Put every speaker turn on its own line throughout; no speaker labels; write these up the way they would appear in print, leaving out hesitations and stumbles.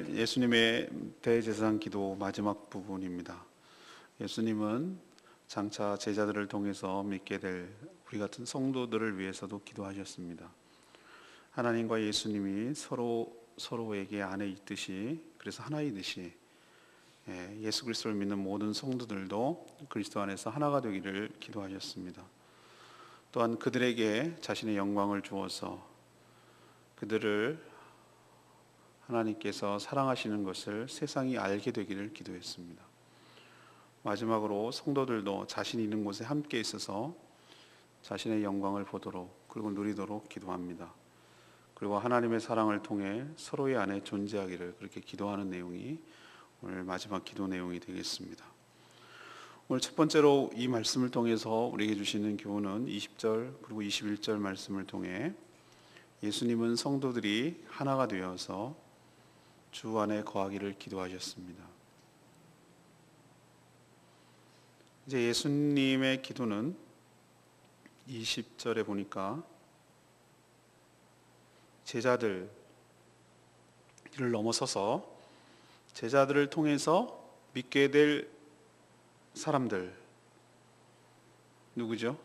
예수님의 대제사장 기도 마지막 부분입니다. 예수님은 장차 제자들을 통해서 믿게 될 우리 같은 성도들을 위해서도 기도하셨습니다. 하나님과 예수님이 서로에게 안에 있듯이, 그래서 하나이듯이 예수 그리스도를 믿는 모든 성도들도 그리스도 안에서 하나가 되기를 기도하셨습니다. 또한 그들에게 자신의 영광을 주어서 그들을 하나님께서 사랑하시는 것을 세상이 알게 되기를 기도했습니다. 마지막으로 성도들도 자신이 있는 곳에 함께 있어서 자신의 영광을 보도록, 그리고 누리도록 기도합니다. 그리고 하나님의 사랑을 통해 서로의 안에 존재하기를 그렇게 기도하는 내용이 오늘 마지막 기도 내용이 되겠습니다. 오늘 첫 번째로 이 말씀을 통해서 우리에게 주시는 교훈은 20절 그리고 21절 말씀을 통해 예수님은 성도들이 하나가 되어서 주 안에 거하기를 기도하셨습니다. 이제 예수님의 기도는 20절에 보니까 제자들을 넘어서서 제자들을 통해서 믿게 될 사람들, 누구죠?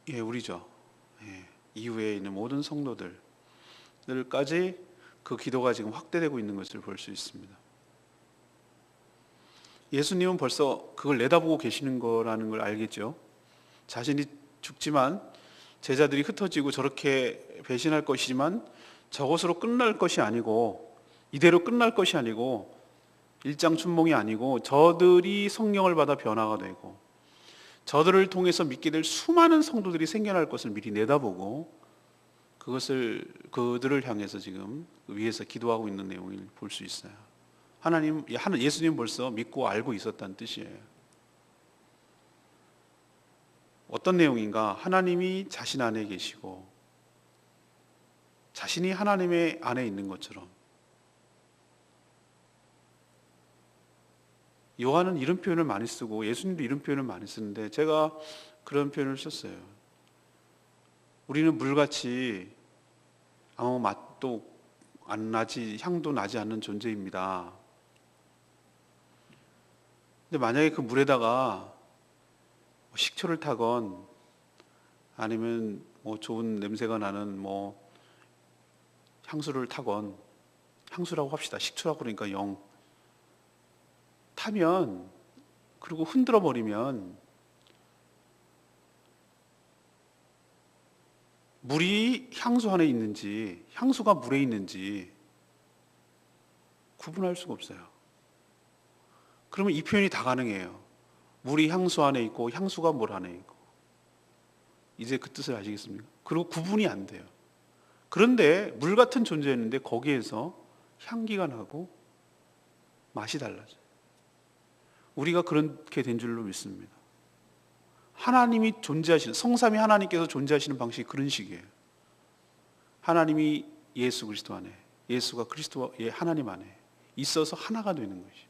우리죠. 이후에 있는 모든 성도들까지 그 기도가 지금 확대되고 있는 것을 볼 수 있습니다. 예수님은 벌써 그걸 내다보고 계시는 거라는 걸 알겠죠. 자신이 죽지만 제자들이 흩어지고 저렇게 배신할 것이지만 저것으로 끝날 것이 아니고, 이대로 끝날 것이 아니고, 일장춘몽이 아니고 저들이 성령을 받아 변화가 되고 저들을 통해서 믿게 될 수많은 성도들이 생겨날 것을 미리 내다보고 그들을 향해서 지금 위에서 기도하고 있는 내용을 볼 수 있어요. 예수님 벌써 믿고 알고 있었다는 뜻이에요. 어떤 내용인가? 하나님이 자신 안에 계시고 자신이 하나님의 안에 있는 것처럼. 요한은 이런 표현을 많이 쓰고 예수님도 이런 표현을 많이 쓰는데 제가 그런 표현을 썼어요. 우리는 물같이 아무 맛도 안 나지, 향도 나지 않는 존재입니다. 근데 만약에 그 물에다가 식초를 타건 아니면 좋은 냄새가 나는 향수를 타건, 향수라고 합시다. 식초라고 그러니까 타면, 그리고 흔들어 버리면 물이 향수 안에 있는지 향수가 물에 있는지 구분할 수가 없어요. 그러면 이 표현이 다 가능해요. 물이 향수 안에 있고 향수가 물 안에 있고. 이제 그 뜻을 아시겠습니까? 그리고 구분이 안 돼요. 그런데 물 같은 존재였는데 거기에서 향기가 나고 맛이 달라져요. 우리가 그렇게 된 줄로 믿습니다. 하나님이 존재하시는, 성삼위 하나님께서 존재하시는 방식이 그런 식이에요. 하나님이 예수 그리스도 안에, 예수가 그리스도의 하나님 안에 있어서 하나가 되는 것이.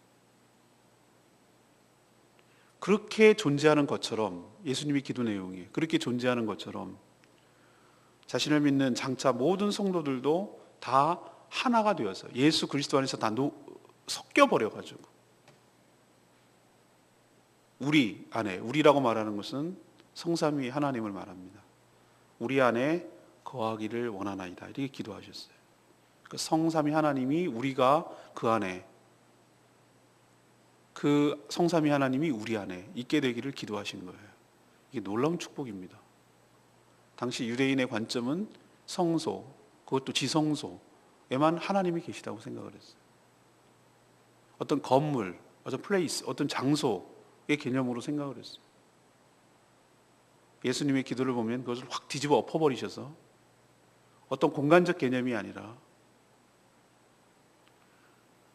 그렇게 존재하는 것처럼, 예수님이 기도 내용이 그렇게 존재하는 것처럼 자신을 믿는 장차 모든 성도들도 다 하나가 되어서 예수 그리스도 안에서 다 섞여버려가지고 우리 안에, 우리라고 말하는 것은 성삼위 하나님을 말합니다. 우리 안에 거하기를 원하나이다, 이렇게 기도하셨어요. 그 성삼위 하나님이, 우리가 그 안에, 그 성삼위 하나님이 우리 안에 있게 되기를 기도하신 거예요. 이게 놀라운 축복입니다. 당시 유대인의 관점은 성소, 그것도 지성소에만 하나님이 계시다고 생각을 했어요. 어떤 건물, 어떤 플레이스, 어떤 장소의 개념으로 생각을 했어요. 예수님의 기도를 보면 그것을 확 뒤집어 엎어버리셔서 어떤 공간적 개념이 아니라,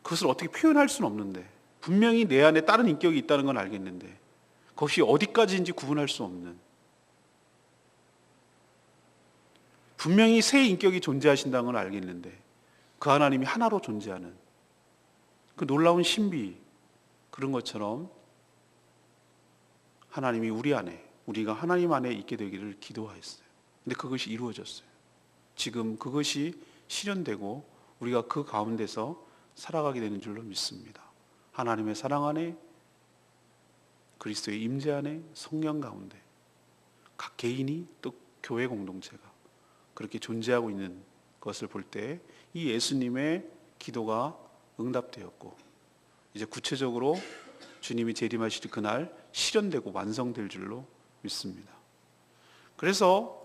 그것을 어떻게 표현할 수는 없는데, 분명히 내 안에 다른 인격이 있다는 건 알겠는데 그것이 어디까지인지 구분할 수 없는, 분명히 새 인격이 존재하신다는 건 알겠는데 그 하나님이 하나로 존재하는 그 놀라운 신비, 그런 것처럼 하나님이 우리 안에, 우리가 하나님 안에 있게 되기를 기도하였어요. 근데 그것이 이루어졌어요. 지금 그것이 실현되고 우리가 그 가운데서 살아가게 되는 줄로 믿습니다. 하나님의 사랑 안에, 그리스도의 임재 안에, 성령 가운데 각 개인이 또 교회 공동체가 그렇게 존재하고 있는 것을 볼 때 이 예수님의 기도가 응답되었고 이제 구체적으로 주님이 재림하실 그날 실현되고 완성될 줄로 믿습니다. 그래서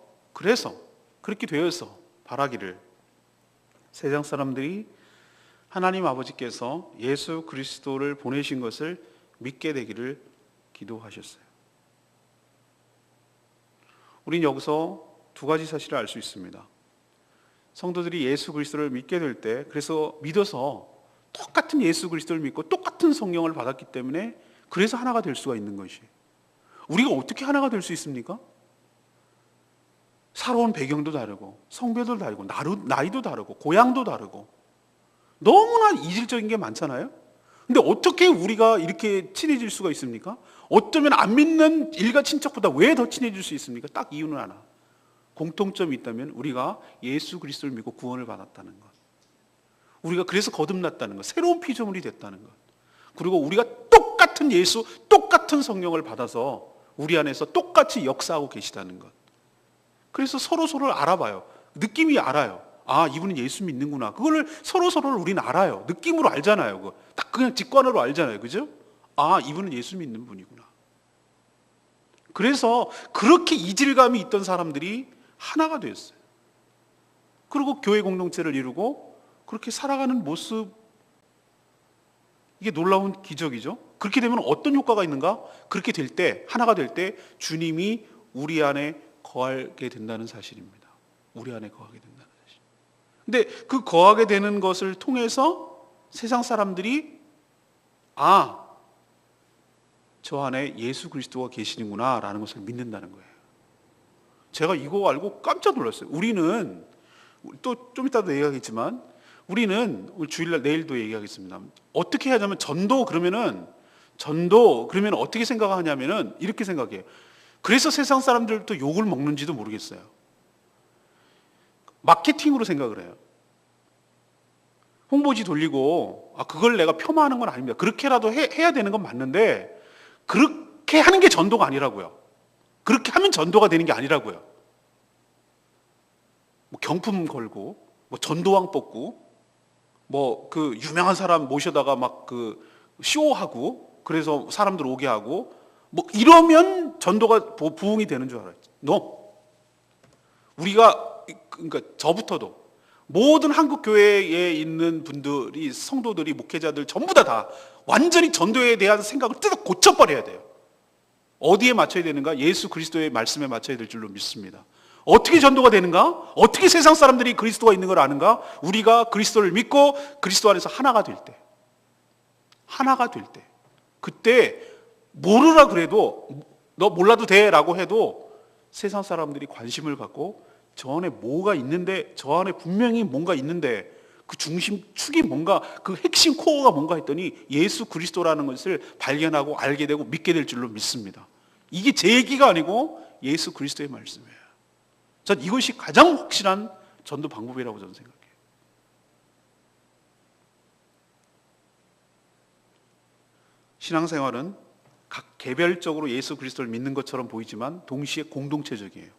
그렇게 되어서 바라기를 세상 사람들이 하나님 아버지께서 예수 그리스도를 보내신 것을 믿게 되기를 기도하셨어요. 우린 여기서 두 가지 사실을 알 수 있습니다. 성도들이 예수 그리스도를 믿게 될 때, 그래서 믿어서 똑같은 예수 그리스도를 믿고 똑같은 성령을 받았기 때문에 그래서 하나가 될 수가 있는 것이. 우리가 어떻게 하나가 될 수 있습니까? 살아온 배경도 다르고 성별도 다르고 나이도 다르고 고향도 다르고 너무나 이질적인 게 많잖아요. 근데 어떻게 우리가 이렇게 친해질 수가 있습니까? 어쩌면 안 믿는 일가 친척보다 왜 더 친해질 수 있습니까? 딱 이유는 하나. 공통점이 있다면 우리가 예수 그리스도를 믿고 구원을 받았다는 것. 우리가 그래서 거듭났다는 것. 새로운 피조물이 됐다는 것. 그리고 우리가 똑같은 예수, 똑같은 성령을 받아서 우리 안에서 똑같이 역사하고 계시다는 것. 그래서 서로를 알아봐요. 느낌이 알아요. 아, 이분은 예수 믿는구나. 그거를 서로를 우리는 알아요. 느낌으로 알잖아요. 그거. 딱 그냥 직관으로 알잖아요. 그죠? 아, 이분은 예수 믿는 분이구나. 그래서 그렇게 이질감이 있던 사람들이 하나가 되었어요. 그리고 교회 공동체를 이루고 그렇게 살아가는 모습, 이게 놀라운 기적이죠. 그렇게 되면 어떤 효과가 있는가? 그렇게 될 때, 하나가 될 때 주님이 우리 안에 거하게 된다는 사실입니다. 우리 안에 거하게 된다는 사실. 근데 그 거하게 되는 것을 통해서 세상 사람들이 아, 저 안에 예수 그리스도가 계시는구나 라는 것을 믿는다는 거예요. 제가 이거 알고 깜짝 놀랐어요. 우리는 또 좀 이따도 얘기하겠지만 우리는 주일날 내일도 얘기하겠습니다. 어떻게 하자면 전도 그러면 어떻게 생각하냐면은 이렇게 생각해요. 그래서 세상 사람들도 욕을 먹는지도 모르겠어요. 마케팅으로 생각을 해요. 홍보지 돌리고 그걸 내가 폄하하는 건 아닙니다. 그렇게라도 해야 되는 건 맞는데 그렇게 하는 게 전도가 아니라고요. 그렇게 하면 전도가 되는 게 아니라고요. 뭐 경품 걸고, 뭐 전도왕 뽑고, 뭐 그 유명한 사람 모셔다가 막 그 쇼하고, 그래서 사람들 오게 하고, 뭐 이러면 전도가 부흥이 되는 줄 알았지. No. 우리가 그러니까 저부터도 모든 한국 교회에 있는 분들이 성도들이 목회자들 전부 다 완전히 전도에 대한 생각을 뜯어 고쳐버려야 돼요. 어디에 맞춰야 되는가? 예수 그리스도의 말씀에 맞춰야 될 줄로 믿습니다. 어떻게 전도가 되는가? 어떻게 세상 사람들이 그리스도가 있는 걸 아는가? 우리가 그리스도를 믿고 그리스도 안에서 하나가 될 때, 그때 모르라 그래도 너 몰라도 돼라고 해도 세상 사람들이 관심을 갖고 저 안에 뭐가 있는데, 저 안에 분명히 뭔가 있는데 그 중심 축이 뭔가, 그 핵심 코어가 뭔가 했더니 예수 그리스도라는 것을 발견하고 알게 되고 믿게 될 줄로 믿습니다. 이게 제 얘기가 아니고 예수 그리스도의 말씀이에요. 전 이것이 가장 확실한 전도 방법이라고 저는 생각해요. 신앙생활은 각 개별적으로 예수 그리스도를 믿는 것처럼 보이지만 동시에 공동체적이에요.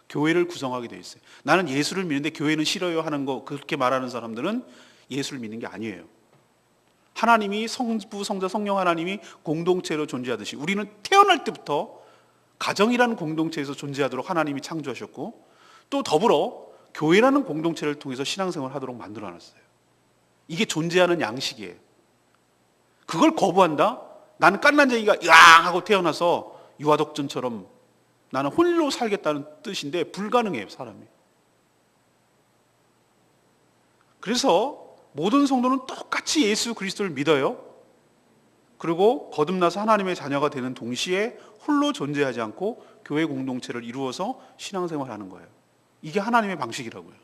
교회를 구성하게 돼 있어요. 나는 예수를 믿는데 교회는 싫어요 하는 거, 그렇게 말하는 사람들은 예수를 믿는 게 아니에요. 하나님이 성부, 성자, 성령 하나님이 공동체로 존재하듯이 우리는 태어날 때부터 가정이라는 공동체에서 존재하도록 하나님이 창조하셨고, 또 더불어 교회라는 공동체를 통해서 신앙생활을 하도록 만들어놨어요. 이게 존재하는 양식이에요. 그걸 거부한다? 나는 깐난쟁이가 으앙 하고 태어나서 유아독존처럼 나는 홀로 살겠다는 뜻인데 불가능해요, 사람이. 그래서 모든 성도는 똑같이 예수 그리스도를 믿어요. 그리고 거듭나서 하나님의 자녀가 되는 동시에 홀로 존재하지 않고 교회 공동체를 이루어서 신앙생활하는 거예요. 이게 하나님의 방식이라고요.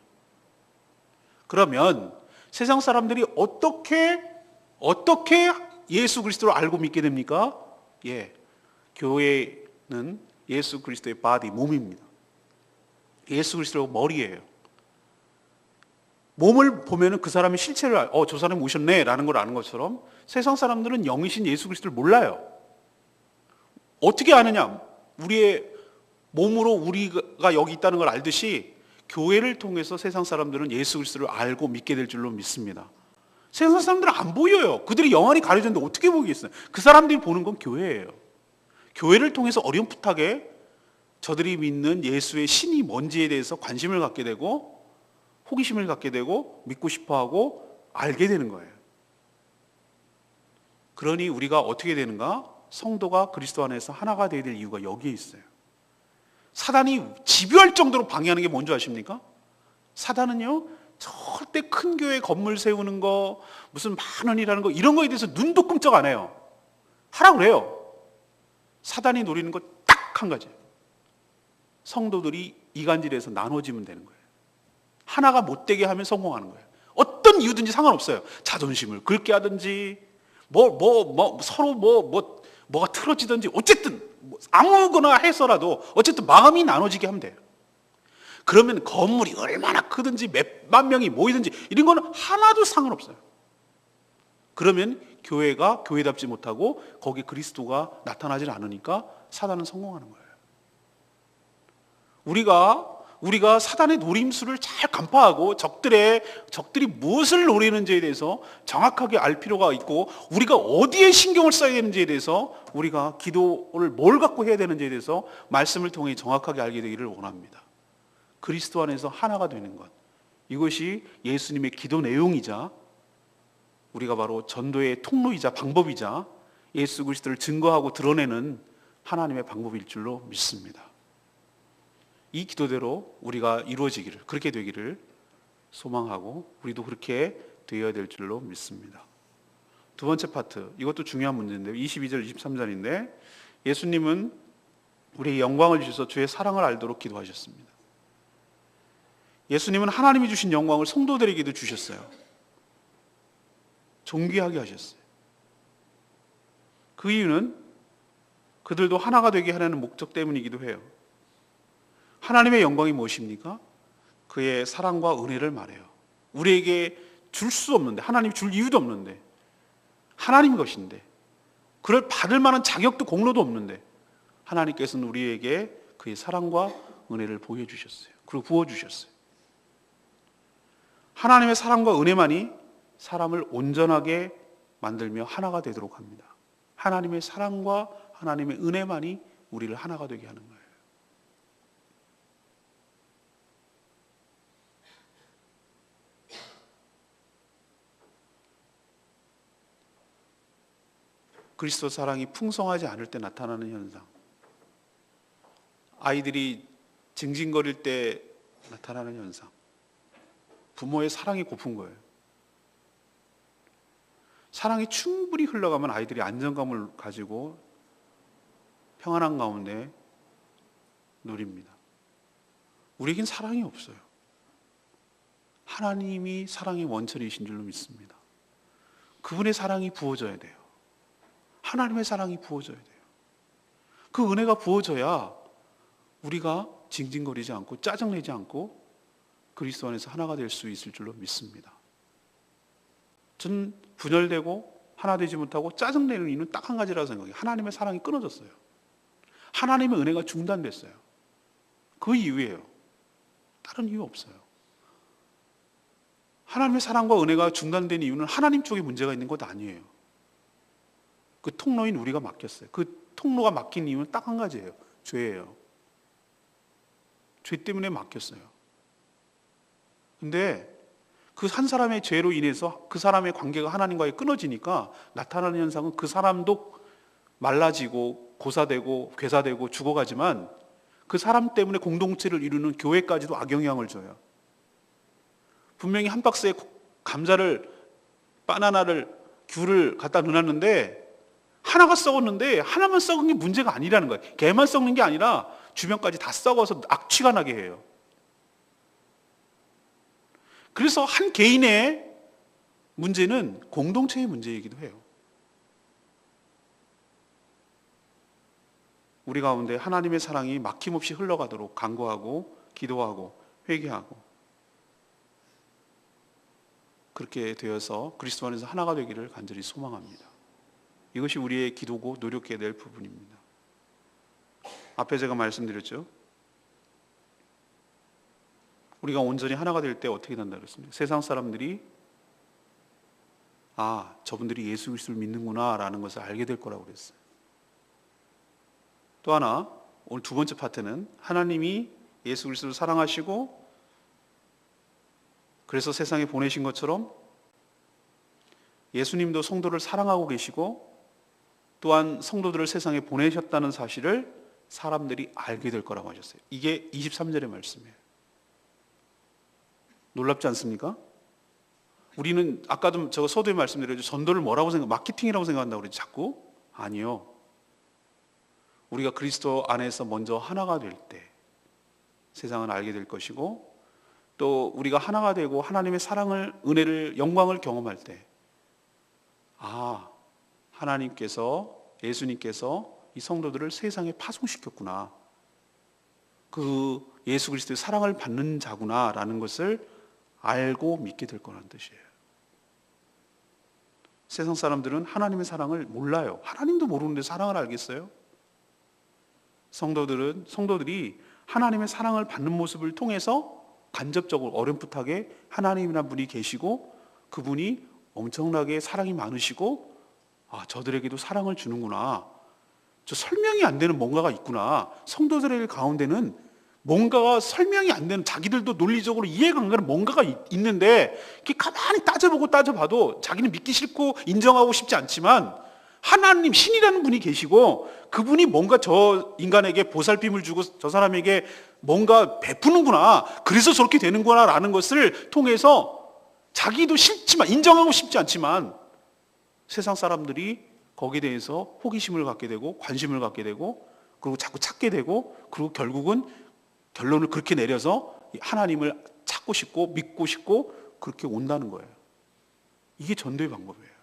그러면 세상 사람들이 어떻게 예수 그리스도를 알고 믿게 됩니까? 교회는 예수 그리스도의 바디, 몸입니다. 예수 그리스도가 머리예요. 몸을 보면은 그 사람의 실체를 저 사람이 오셨네 라는 걸 아는 것처럼 세상 사람들은 영이신 예수 그리스도를 몰라요. 어떻게 아느냐? 우리의 몸으로 우리가 여기 있다는 걸 알듯이 교회를 통해서 세상 사람들은 예수 그리스도를 알고 믿게 될 줄로 믿습니다. 세상 사람들은 안 보여요. 그들이 영안이 가려졌는데 어떻게 보겠어요? 그 사람들이 보는 건 교회예요. 교회를 통해서 어렴풋하게 저들이 믿는 예수의 신이 뭔지에 대해서 관심을 갖게 되고 호기심을 갖게 되고 믿고 싶어하고 알게 되는 거예요. 그러니 우리가 어떻게 되는가? 성도가 그리스도 안에서 하나가 되어야 될 이유가 여기에 있어요. 사단이 집요할 정도로 방해하는 게 뭔지 아십니까? 사단은요, 절대 큰 교회 건물 세우는 거, 무슨 만원이라는 거, 이런 거에 대해서 눈도 끔찍 안 해요. 하라 그래요. 사단이 노리는 거 딱 한 가지. 성도들이 이간질해서 나눠지면 되는 거예요. 하나가 못 되게 하면 성공하는 거예요. 어떤 이유든지 상관없어요. 자존심을 긁게 하든지, 서로 뭐가 틀어지든지, 어쨌든, 아무거나 해서라도, 어쨌든 마음이 나눠지게 하면 돼요. 그러면 건물이 얼마나 크든지, 몇만 명이 모이든지, 이런 거는 하나도 상관없어요. 그러면 교회가 교회답지 못하고, 거기에 그리스도가 나타나질 않으니까 사단은 성공하는 거예요. 우리가 사단의 노림수를 잘 간파하고 적들이 무엇을 노리는지에 대해서 정확하게 알 필요가 있고, 우리가 어디에 신경을 써야 되는지에 대해서, 우리가 기도를 뭘 갖고 해야 되는지에 대해서 말씀을 통해 정확하게 알게 되기를 원합니다. 그리스도 안에서 하나가 되는 것, 이것이 예수님의 기도 내용이자 우리가 바로 전도의 통로이자 방법이자 예수 그리스도를 증거하고 드러내는 하나님의 방법일 줄로 믿습니다. 이 기도대로 우리가 이루어지기를, 그렇게 되기를 소망하고 우리도 그렇게 되어야 될 줄로 믿습니다. 두 번째 파트, 이것도 중요한 문제인데 22절 23절인데 예수님은 우리의 영광을 주셔서 주의 사랑을 알도록 기도하셨습니다. 예수님은 하나님이 주신 영광을 성도들에게도 주셨어요. 존귀하게 하셨어요. 그 이유는 그들도 하나가 되게 하려는 목적 때문이기도 해요. 하나님의 영광이 무엇입니까? 그의 사랑과 은혜를 말해요. 우리에게 줄 수 없는데, 하나님이 줄 이유도 없는데, 하나님 것인데, 그걸 받을 만한 자격도 공로도 없는데 하나님께서는 우리에게 그의 사랑과 은혜를 보여주셨어요. 그리고 부어주셨어요. 하나님의 사랑과 은혜만이 사람을 온전하게 만들며 하나가 되도록 합니다. 하나님의 사랑과 하나님의 은혜만이 우리를 하나가 되게 하는 거예요. 그리스도 사랑이 풍성하지 않을 때 나타나는 현상, 아이들이 징징거릴 때 나타나는 현상, 부모의 사랑이 고픈 거예요. 사랑이 충분히 흘러가면 아이들이 안정감을 가지고 평안한 가운데 누립니다. 우리에겐 사랑이 없어요. 하나님이 사랑의 원천이신 줄로 믿습니다. 그분의 사랑이 부어져야 돼요. 하나님의 사랑이 부어져야 돼요. 그 은혜가 부어져야 우리가 징징거리지 않고 짜증내지 않고 그리스도 안에서 하나가 될 수 있을 줄로 믿습니다. 전 분열되고 하나 되지 못하고 짜증내는 이유는 딱 한 가지라고 생각해요. 하나님의 사랑이 끊어졌어요. 하나님의 은혜가 중단됐어요. 그 이유예요. 다른 이유 없어요. 하나님의 사랑과 은혜가 중단된 이유는 하나님 쪽에 문제가 있는 것 아니에요. 그 통로인 우리가 막혔어요. 그 통로가 막힌 이유는 딱 한 가지예요. 죄예요. 죄 때문에 막혔어요. 근데 그 한 사람의 죄로 인해서 그 사람의 관계가 하나님과의 끊어지니까 나타나는 현상은 그 사람도 말라지고 고사되고 괴사되고 죽어가지만 그 사람 때문에 공동체를 이루는 교회까지도 악영향을 줘요. 분명히 한 박스에 감자를, 바나나를, 귤을 갖다 넣어놨는데 하나가 썩었는데 하나만 썩은 게 문제가 아니라는 거예요. 걔만 썩는 게 아니라 주변까지 다 썩어서 악취가 나게 해요. 그래서 한 개인의 문제는 공동체의 문제이기도 해요. 우리 가운데 하나님의 사랑이 막힘없이 흘러가도록 간구하고 기도하고 회개하고 그렇게 되어서 그리스도 안에서 하나가 되기를 간절히 소망합니다. 이것이 우리의 기도고 노력해야 될 부분입니다. 앞에 제가 말씀드렸죠. 우리가 온전히 하나가 될 때 어떻게 된다 그랬습니까? 세상 사람들이 저분들이 예수 그리스도를 믿는구나 라는 것을 알게 될 거라고 그랬어요. 또 하나, 오늘 두 번째 파트는 하나님이 예수 그리스도를 사랑하시고 그래서 세상에 보내신 것처럼 예수님도 성도를 사랑하고 계시고 또한 성도들을 세상에 보내셨다는 사실을 사람들이 알게 될 거라고 하셨어요. 이게 23절의 말씀이에요. 놀랍지 않습니까? 우리는 아까도 제가 서두에 말씀드렸죠. 전도를 뭐라고 마케팅이라고 생각한다고 그러지 자꾸? 아니요. 우리가 그리스도 안에서 먼저 하나가 될 때 세상은 알게 될 것이고 또 우리가 하나가 되고 하나님의 사랑을, 은혜를, 영광을 경험할 때 하나님께서, 예수님께서 이 성도들을 세상에 파송시켰구나. 그 예수 그리스도의 사랑을 받는 자구나 라는 것을 알고 믿게 될 거라는 뜻이에요. 세상 사람들은 하나님의 사랑을 몰라요. 하나님도 모르는데 사랑을 알겠어요? 성도들이 하나님의 사랑을 받는 모습을 통해서 간접적으로 어렴풋하게 하나님이라는 분이 계시고 그분이 엄청나게 사랑이 많으시고 저들에게도 사랑을 주는구나. 저 설명이 안 되는 뭔가가 있구나. 성도들의 가운데는 뭔가가 설명이 안 되는, 자기들도 논리적으로 이해가 안 가는 뭔가가 있는데 이렇게 가만히 따져봐도 자기는 믿기 싫고 인정하고 싶지 않지만 하나님, 신이라는 분이 계시고 그분이 뭔가 저 인간에게 보살핌을 주고 저 사람에게 뭔가 베푸는구나, 그래서 저렇게 되는구나 라는 것을 통해서 자기도 싫지만, 인정하고 싶지 않지만 세상 사람들이 거기에 대해서 호기심을 갖게 되고 관심을 갖게 되고 그리고 자꾸 찾게 되고 그리고 결국은 결론을 그렇게 내려서 하나님을 찾고 싶고 믿고 싶고 그렇게 온다는 거예요. 이게 전도의 방법이에요.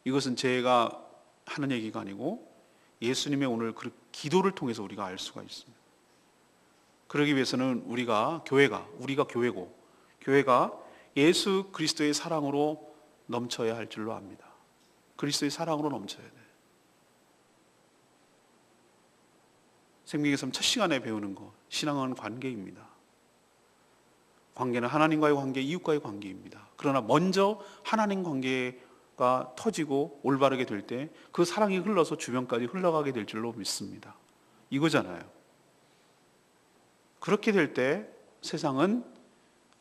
이것은 제가 하는 얘기가 아니고 예수님의 오늘 그 기도를 통해서 우리가 알 수가 있습니다. 그러기 위해서는 우리가 교회고 교회가 예수 그리스도의 사랑으로 넘쳐야 할 줄로 압니다. 그리스도의 사랑으로 넘쳐야 돼요. 생명의 삶 첫 시간에 배우는 것, 신앙은 관계입니다. 관계는 하나님과의 관계, 이웃과의 관계입니다. 그러나 먼저 하나님 관계가 터지고 올바르게 될 때 그 사랑이 흘러서 주변까지 흘러가게 될 줄로 믿습니다. 이거잖아요. 그렇게 될 때 세상은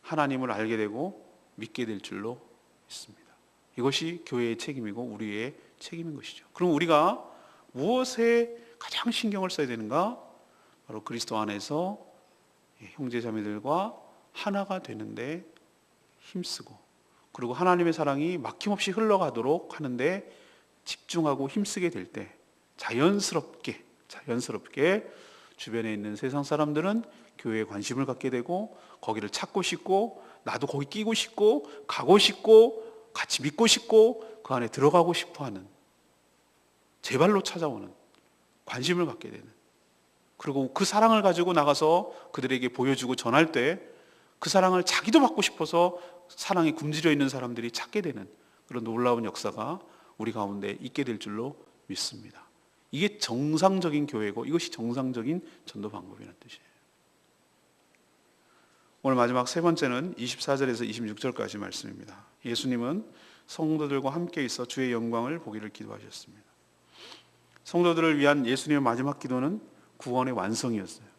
하나님을 알게 되고 믿게 될 줄로 믿습니다. 이것이 교회의 책임이고 우리의 책임인 것이죠. 그럼 우리가 무엇에 가장 신경을 써야 되는가? 바로 그리스도 안에서 형제 자매들과 하나가 되는데 힘쓰고 그리고 하나님의 사랑이 막힘없이 흘러가도록 하는데 집중하고 힘쓰게 될 때 자연스럽게 주변에 있는 세상 사람들은 교회에 관심을 갖게 되고 거기를 찾고 싶고 나도 거기 끼고 싶고 가고 싶고 같이 믿고 싶고 그 안에 들어가고 싶어하는, 제 발로 찾아오는, 관심을 갖게 되는, 그리고 그 사랑을 가지고 나가서 그들에게 보여주고 전할 때 그 사랑을 자기도 받고 싶어서 사랑에 굶주려 있는 사람들이 찾게 되는 그런 놀라운 역사가 우리 가운데 있게 될 줄로 믿습니다. 이게 정상적인 교회고 이것이 정상적인 전도 방법이라는 뜻이에요. 오늘 마지막 세 번째는 24절에서 26절까지 말씀입니다. 예수님은 성도들과 함께 있어 주의 영광을 보기를 기도하셨습니다. 성도들을 위한 예수님의 마지막 기도는 구원의 완성이었어요.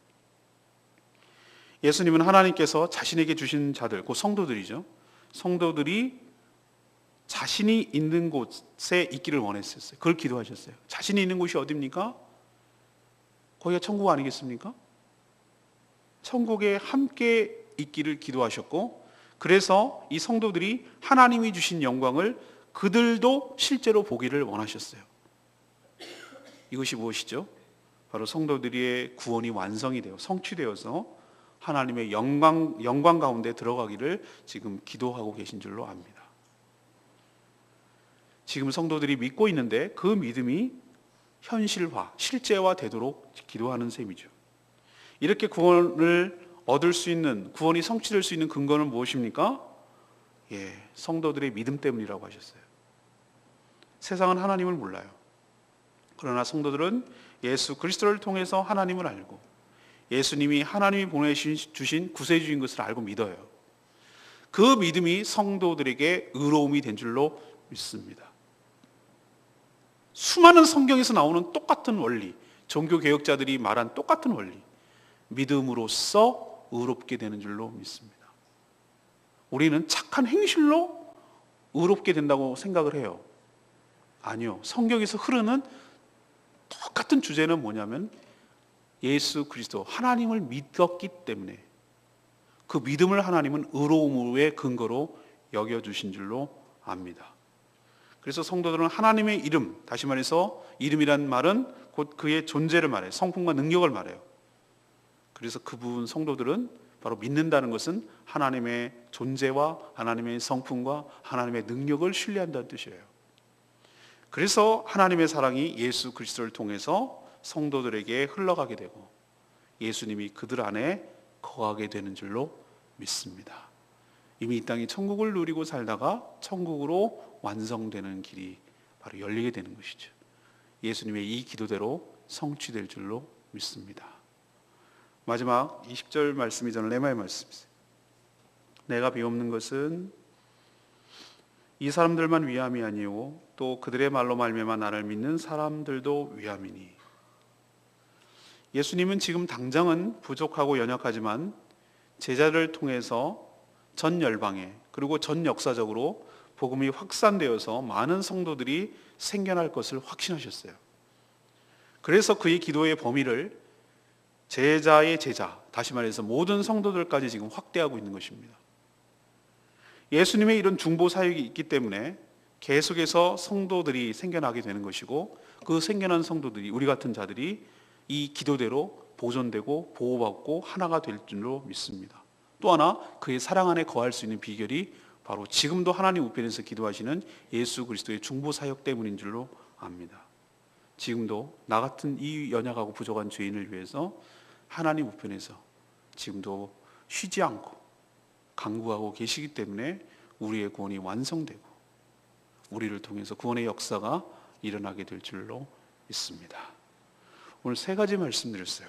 예수님은 하나님께서 자신에게 주신 자들, 그 성도들이죠. 성도들이 자신이 있는 곳에 있기를 원했었어요. 그걸 기도하셨어요. 자신이 있는 곳이 어디입니까? 거기가 천국 아니겠습니까? 천국에 함께 있기를 기도하셨고 그래서 이 성도들이 하나님이 주신 영광을 그들도 실제로 보기를 원하셨어요. 이것이 무엇이죠? 바로 성도들의 구원이 완성이 되어 성취되어서 하나님의 영광 가운데 들어가기를 지금 기도하고 계신 줄로 압니다. 지금 성도들이 믿고 있는데 그 믿음이 현실화, 실제화 되도록 기도하는 셈이죠. 이렇게 구원을 얻을 수 있는, 구원이 성취될 수 있는 근거는 무엇입니까? 성도들의 믿음 때문이라고 하셨어요. 세상은 하나님을 몰라요. 그러나 성도들은 예수 그리스도를 통해서 하나님을 알고 예수님이 하나님이 보내주신 구세주인 것을 알고 믿어요. 그 믿음이 성도들에게 의로움이 된 줄로 믿습니다. 수많은 성경에서 나오는 똑같은 원리, 종교개혁자들이 말한 똑같은 원리, 믿음으로써 의롭게 되는 줄로 믿습니다. 우리는 착한 행실로 의롭게 된다고 생각을 해요. 아니요. 성경에서 흐르는 똑같은 주제는 뭐냐면 예수 그리스도, 하나님을 믿었기 때문에 그 믿음을 하나님은 의로움의 근거로 여겨주신 줄로 압니다. 그래서 성도들은 하나님의 이름, 다시 말해서 이름이란 말은 곧 그의 존재를 말해요. 성품과 능력을 말해요. 그래서 그 부분 성도들은 바로 믿는다는 것은 하나님의 존재와 하나님의 성품과 하나님의 능력을 신뢰한다는 뜻이에요. 그래서 하나님의 사랑이 예수 그리스도를 통해서 성도들에게 흘러가게 되고 예수님이 그들 안에 거하게 되는 줄로 믿습니다. 이미 이 땅이 천국을 누리고 살다가 천국으로 완성되는 길이 바로 열리게 되는 것이죠. 예수님의 이 기도대로 성취될 줄로 믿습니다. 마지막 20절 말씀이 저는 레마의 말씀이세요. 내가 비옵는 것은 이 사람들만 위함이 아니오 또 그들의 말로 말미암아 나를 믿는 사람들도 위함이니. 예수님은 지금 당장은 부족하고 연약하지만 제자를 통해서 전 열방에 그리고 전 역사적으로 복음이 확산되어서 많은 성도들이 생겨날 것을 확신하셨어요. 그래서 그의 기도의 범위를 제자의 제자, 다시 말해서 모든 성도들까지 지금 확대하고 있는 것입니다. 예수님의 이런 중보 사역이 있기 때문에 계속해서 성도들이 생겨나게 되는 것이고 그 생겨난 성도들이, 우리 같은 자들이 이 기도대로 보존되고 보호받고 하나가 될 줄로 믿습니다. 또 하나 그의 사랑 안에 거할 수 있는 비결이 바로 지금도 하나님 우편에서 기도하시는 예수 그리스도의 중보 사역 때문인 줄로 압니다. 지금도 나 같은 이 연약하고 부족한 죄인을 위해서 하나님 우편에서 지금도 쉬지 않고 간구하고 계시기 때문에 우리의 구원이 완성되고 우리를 통해서 구원의 역사가 일어나게 될 줄로 믿습니다. 오늘 세 가지 말씀드렸어요.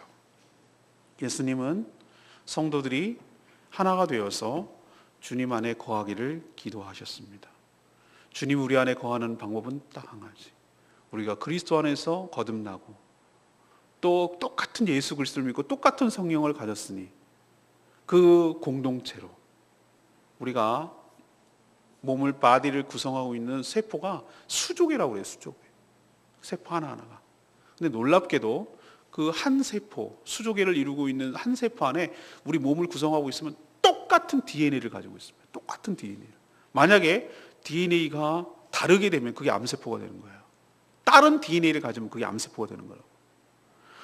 예수님은 성도들이 하나가 되어서 주님 안에 거하기를 기도하셨습니다. 주님 우리 안에 거하는 방법은 딱 한 가지. 우리가 그리스도 안에서 거듭나고 또 똑같은 예수 그리스도를 믿고 똑같은 성령을 가졌으니 그 공동체로 우리가 몸을 바디를 구성하고 있는 세포가 수족이라고 그래요. 수족. 세포 하나하나가. 근데 놀랍게도 그 한 세포, 수족계를 이루고 있는 한 세포 안에 우리 몸을 구성하고 있으면 똑같은 DNA를 가지고 있습니다. 똑같은 DNA. 만약에 DNA가 다르게 되면 그게 암세포가 되는 거예요. 다른 DNA를 가지면 그게 암세포가 되는 거예요.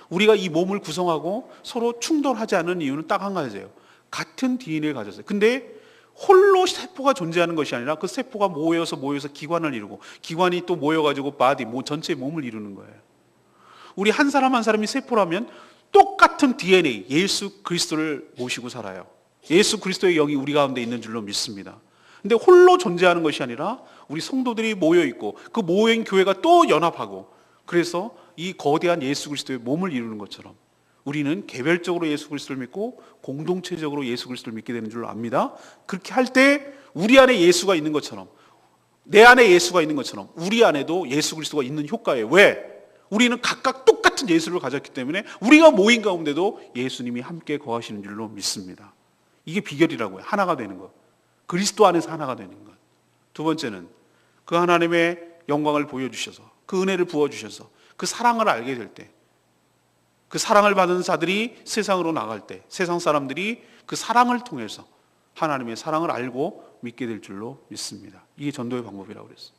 우리가 이 몸을 구성하고 서로 충돌하지 않는 이유는 딱 한 가지예요. 같은 DNA를 가졌어요. 근데 홀로 세포가 존재하는 것이 아니라 그 세포가 모여서 기관을 이루고 기관이 또 모여가지고 바디, 전체 몸을 이루는 거예요. 우리 한 사람 한 사람이 세포라면 똑같은 DNA, 예수 그리스도를 모시고 살아요. 예수 그리스도의 영이 우리 가운데 있는 줄로 믿습니다. 근데 홀로 존재하는 것이 아니라 우리 성도들이 모여있고 그 모여있는 교회가 또 연합하고 그래서 이 거대한 예수 그리스도의 몸을 이루는 것처럼 우리는 개별적으로 예수 그리스도를 믿고 공동체적으로 예수 그리스도를 믿게 되는 줄로 압니다. 그렇게 할 때 우리 안에 예수가 있는 것처럼 내 안에 예수가 있는 것처럼 우리 안에도 예수 그리스도가 있는 효과예요. 왜? 우리는 각각 똑같은 예수를 가졌기 때문에 우리가 모인 가운데도 예수님이 함께 거하시는 줄로 믿습니다. 이게 비결이라고요. 하나가 되는 것. 그리스도 안에서 하나가 되는 것. 두 번째는 그 하나님의 영광을 보여주셔서 그 은혜를 부어주셔서 그 사랑을 알게 될 때 그 사랑을 받은 자들이 세상으로 나갈 때 세상 사람들이 그 사랑을 통해서 하나님의 사랑을 알고 믿게 될 줄로 믿습니다. 이게 전도의 방법이라고 그랬어요.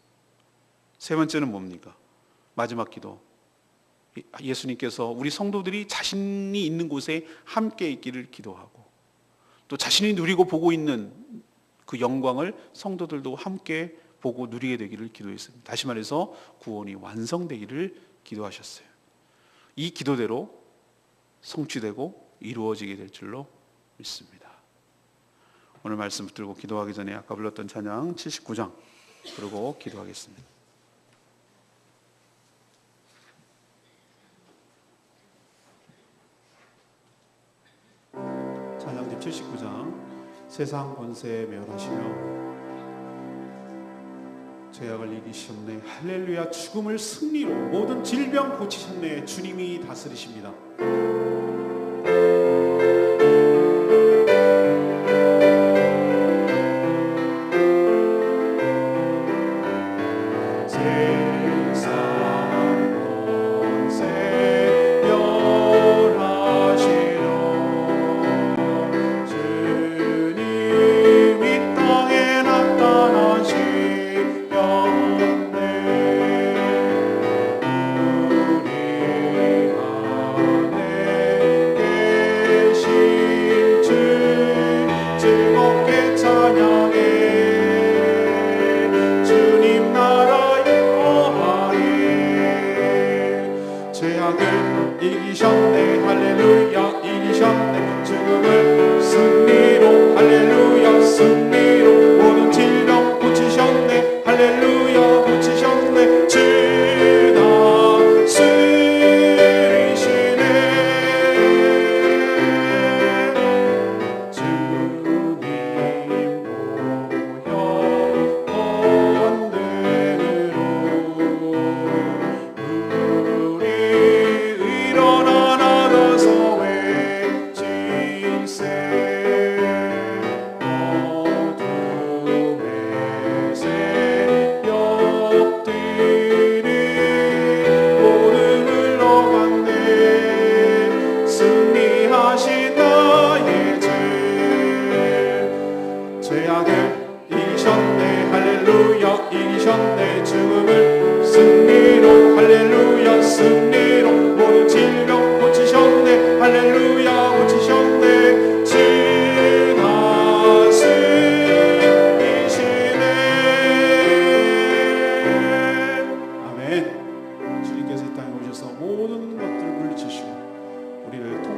세 번째는 뭡니까? 마지막 기도. 예수님께서 우리 성도들이 자신이 있는 곳에 함께 있기를 기도하고 또 자신이 누리고 보고 있는 그 영광을 성도들도 함께 보고 누리게 되기를 기도했습니다. 다시 말해서 구원이 완성되기를 기도하셨어요. 이 기도대로 성취되고 이루어지게 될 줄로 믿습니다. 오늘 말씀 붙들고 기도하기 전에 아까 불렀던 찬양 79장 부르고 기도하겠습니다. 찬양집 79장. 세상 권세에 멸하시며 죄악을 이기셨네. 할렐루야. 죽음을 승리로 모든 질병 고치셨네. 주님이 다스리십니다.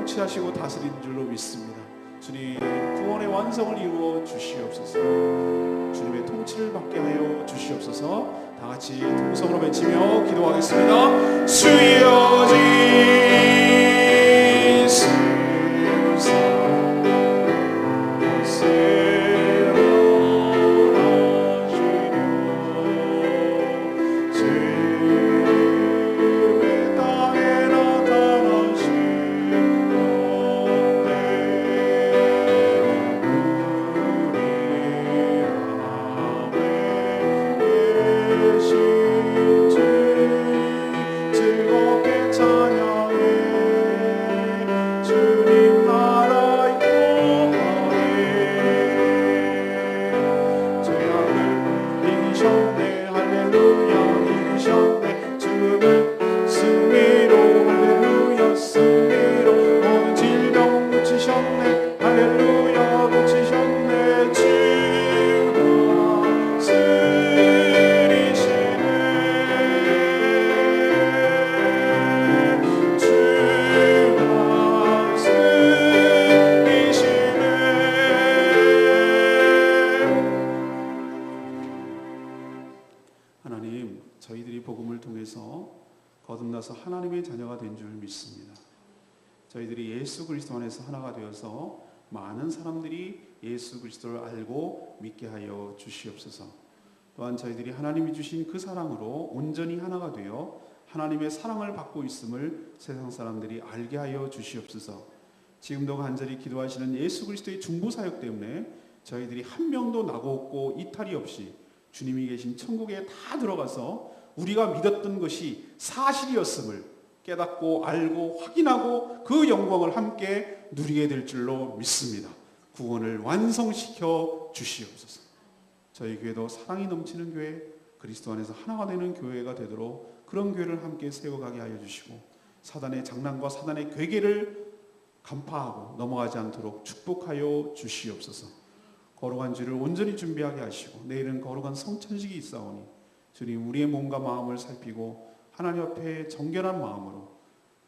통치하시고 다스리는 줄로 믿습니다. 주님, 구원의 완성을 이루어 주시옵소서. 주님의 통치를 받게 하여 주시옵소서. 다 같이 통성으로 외치며 기도하겠습니다. 주여 지시옵소서. 하나님, 저희들이 복음을 통해서 거듭나서 하나님의 자녀가 된 줄 믿습니다. 저희들이 예수 그리스도 안에서 하나가 되어서 많은 사람들이 예수 그리스도를 알고 믿게 하여 주시옵소서. 또한 저희들이 하나님이 주신 그 사랑으로 온전히 하나가 되어 하나님의 사랑을 받고 있음을 세상 사람들이 알게 하여 주시옵소서. 지금도 간절히 기도하시는 예수 그리스도의 중보 사역 때문에 저희들이 한 명도 나고 없고 이탈이 없이 주님이 계신 천국에 다 들어가서 우리가 믿었던 것이 사실이었음을 깨닫고 알고 확인하고 그 영광을 함께 누리게 될 줄로 믿습니다. 구원을 완성시켜 주시옵소서. 저희 교회도 사랑이 넘치는 교회, 그리스도 안에서 하나가 되는 교회가 되도록 그런 교회를 함께 세워가게 하여 주시고, 사단의 장난과 사단의 괴계를 간파하고 넘어가지 않도록 축복하여 주시옵소서. 거룩한 주를 온전히 준비하게 하시고 내일은 거룩한 성찬식이 있사오니 주님, 우리의 몸과 마음을 살피고 하나님 앞에 정결한 마음으로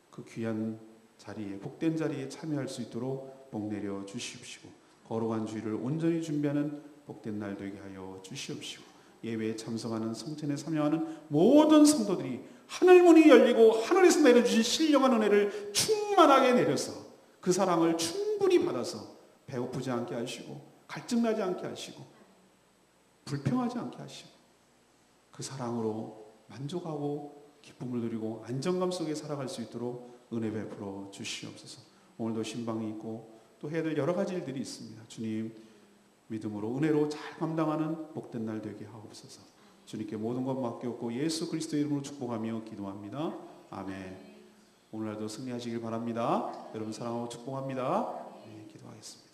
그 귀한 자리에, 복된 자리에 참여할 수 있도록 복 내려 주시옵시고 거룩한 주일을 온전히 준비하는 복된 날 되게 하여 주시옵시고 예배에 참석하는 성찬에 참여하는 모든 성도들이 하늘문이 열리고 하늘에서 내려주신 신령한 은혜를 충만하게 내려서 그 사랑을 충분히 받아서 배고프지 않게 하시고 갈증나지 않게 하시고 불평하지 않게 하시고 그 사랑으로 만족하고 기쁨을 누리고 안정감 속에 살아갈 수 있도록 은혜 베풀어 주시옵소서. 오늘도 신방이 있고 또 해야 될 여러 가지 일들이 있습니다. 주님 믿음으로 은혜로 잘 감당하는 복된 날 되게 하옵소서. 주님께 모든 것 맡겼고 예수 그리스도의 이름으로 축복하며 기도합니다. 아멘. 오늘날도 승리하시길 바랍니다. 여러분 사랑하고 축복합니다. 네, 기도하겠습니다.